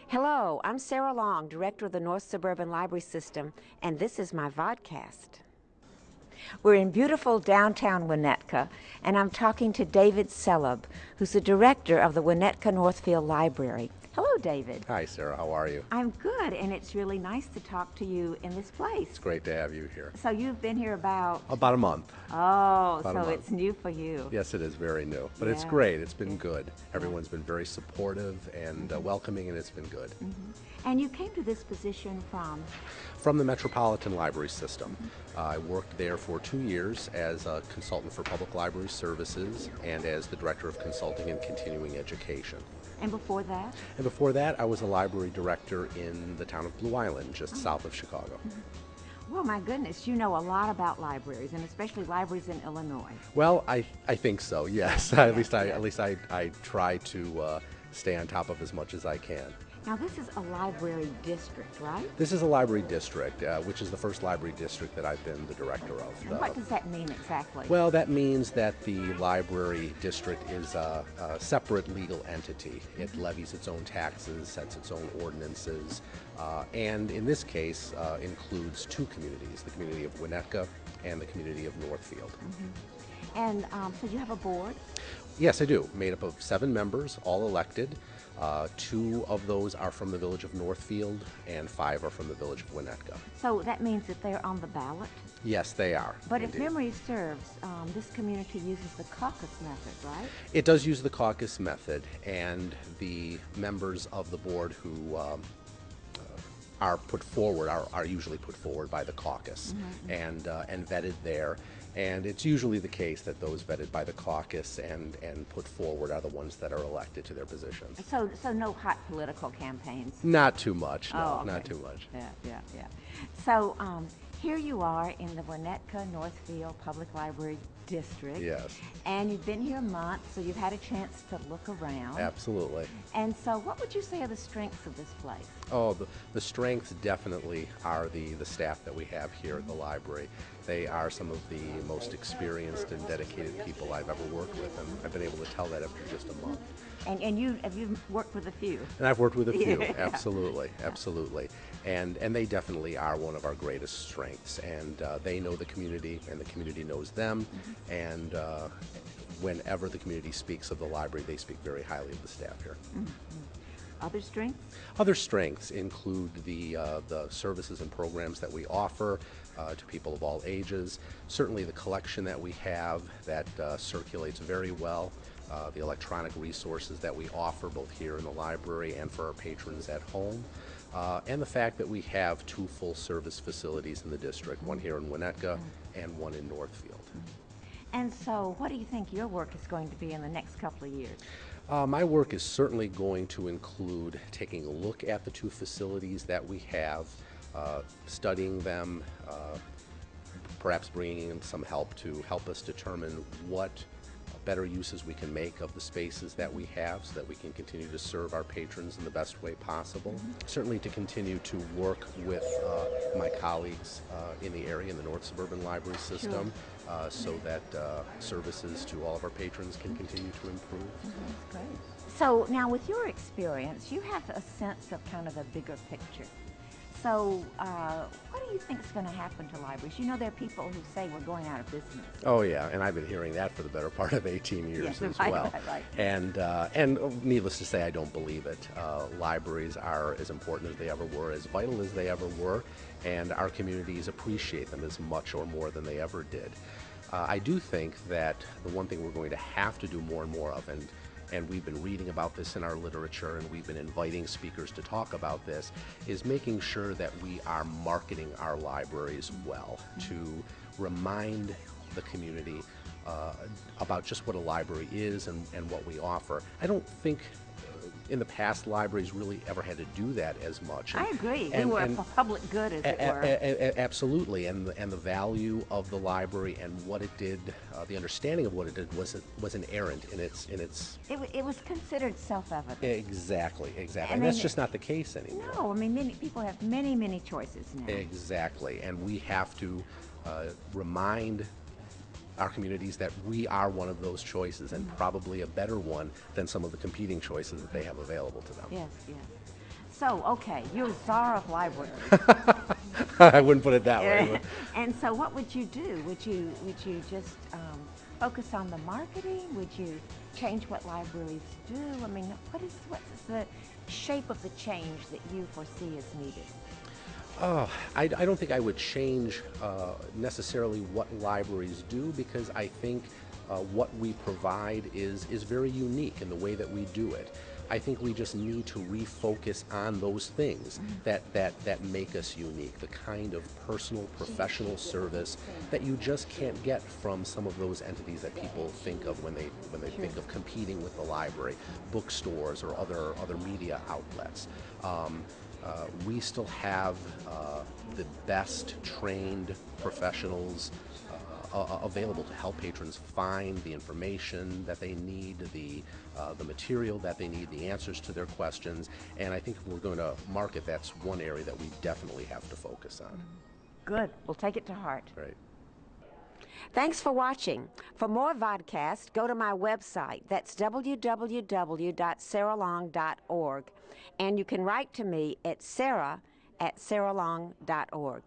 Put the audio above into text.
Hello, I'm Sarah Long, Director of the North Suburban Library System, and this is my vodcast. We're in beautiful downtown Winnetka, and I'm talking to David Seleb, who's the Director of the Winnetka-Northfield Library. Hello, David. Hi, Sarah. How are you? I'm good, and it's really nice to talk to you in this place. It's great to have you here. So you've been here about a month. Oh, About a so month. it's new for you. Yes, it is very new, but it's Yeah. great. It's been Yeah. good. Everyone's been very supportive and welcoming, and it's been good. And you came to this position from? From the Metropolitan Library System. I worked there for 2 years as a consultant for public library services and as the Director of Consulting and Continuing Education. And before that? And before that, I was a library director in the town of Blue Island, just south of Chicago. Well, my goodness, you know a lot about libraries, and especially libraries in Illinois. Well, I think so. Yes. At least I try to stay on top of as much as I can. Now, this is a library district, right? This is a library district, which is the first library district that I've been the director of. And what does that mean exactly? Well, that means that the library district is a separate legal entity. It levies its own taxes, sets its own ordinances, and in this case includes two communities, the community of Winnetka and the community of Northfield. And so you have a board? Yes, I do. Made up of 7 members, all elected. 2 of those are from the village of Northfield, and 5 are from the village of Winnetka. So that means that they're on the ballot? Yes, they are. But indeed. if memory serves, this community uses the caucus method, right? It does use the caucus method, and the members of the board who are put forward are usually put forward by the caucus and vetted there. And it's usually the case that those vetted by the caucus and put forward are the ones that are elected to their positions. So no hot political campaigns? Not too much, no, Oh, okay. not too much. Yeah. So here you are in the Winnetka-Northfield Public Library District. Yes, And you've been here a month, so you've had a chance to look around. absolutely. And so what would you say are the strengths of this place? Oh, the strengths definitely are the staff that we have here at the library. They are some of the most experienced and dedicated people I've ever worked with, and I've been able to tell that after just a month. And you've worked with a few. And I've worked with a few, Yeah. absolutely. And they definitely are one of our greatest strengths. And they know the community, and the community knows them. And whenever the community speaks of the library, they speak very highly of the staff here. Other strengths? Other strengths include the services and programs that we offer to people of all ages. Certainly the collection that we have that circulates very well. The electronic resources that we offer both here in the library and for our patrons at home. And the fact that we have 2 full-service facilities in the district, one here in Winnetka and one in Northfield. And so what do you think your work is going to be in the next couple of years? My work is certainly going to include taking a look at the 2 facilities that we have, studying them, perhaps bringing in some help to help us determine what better uses we can make of the spaces that we have so that we can continue to serve our patrons in the best way possible. Certainly to continue to work with my colleagues in the area, in the North Suburban Library System, so that services to all of our patrons can continue to improve. That's great. So now with your experience, you have a sense of kind of a bigger picture. So what do you think is going to happen to libraries? You know, there are people who say we're going out of business. Oh yeah, and I've been hearing that for the better part of 18 years Yes, as right, well. right. And needless to say, I don't believe it. Libraries are as important as they ever were, as vital as they ever were, and our communities appreciate them as much or more than they ever did. I do think that the one thing we're going to have to do more and more of, and we've been reading about this in our literature, and we've been inviting speakers to talk about this, is making sure that we are marketing our libraries well, to remind the community about just what a library is and what we offer. I don't think in the past libraries really ever had to do that as much. I agree. They were for public good, as it were. Absolutely, and the value of the library and what it did, the understanding of what it did was inerrant in its. It was considered self-evident. Exactly, And and that's just not the case anymore. No, I mean many people have many choices now. Exactly, and we have to remind our communities that we are one of those choices, and probably a better one than some of the competing choices that they have available to them. Yes. So, okay, you're czar of libraries. I wouldn't put it that way. And so what would you do? Would you just focus on the marketing? Would you change what libraries do? I mean, what's the shape of the change that you foresee is needed? I don't think I would change necessarily what libraries do, because I think what we provide is very unique in the way that we do it. I think we just need to refocus on those things that make us unique, the kind of personal, professional service that you just can't get from some of those entities that people think of when they think of competing with the library, bookstores or other media outlets. We still have the best trained professionals available to help patrons find the information that they need, the material that they need, the answers to their questions, and I think if we're going to market, that's one area that we definitely have to focus on. Good. We'll take it to heart. Right. Thanks for watching. For more vodcasts, go to my website. That's www.sarahlong.org. And you can write to me at sarah@sarahlong.org.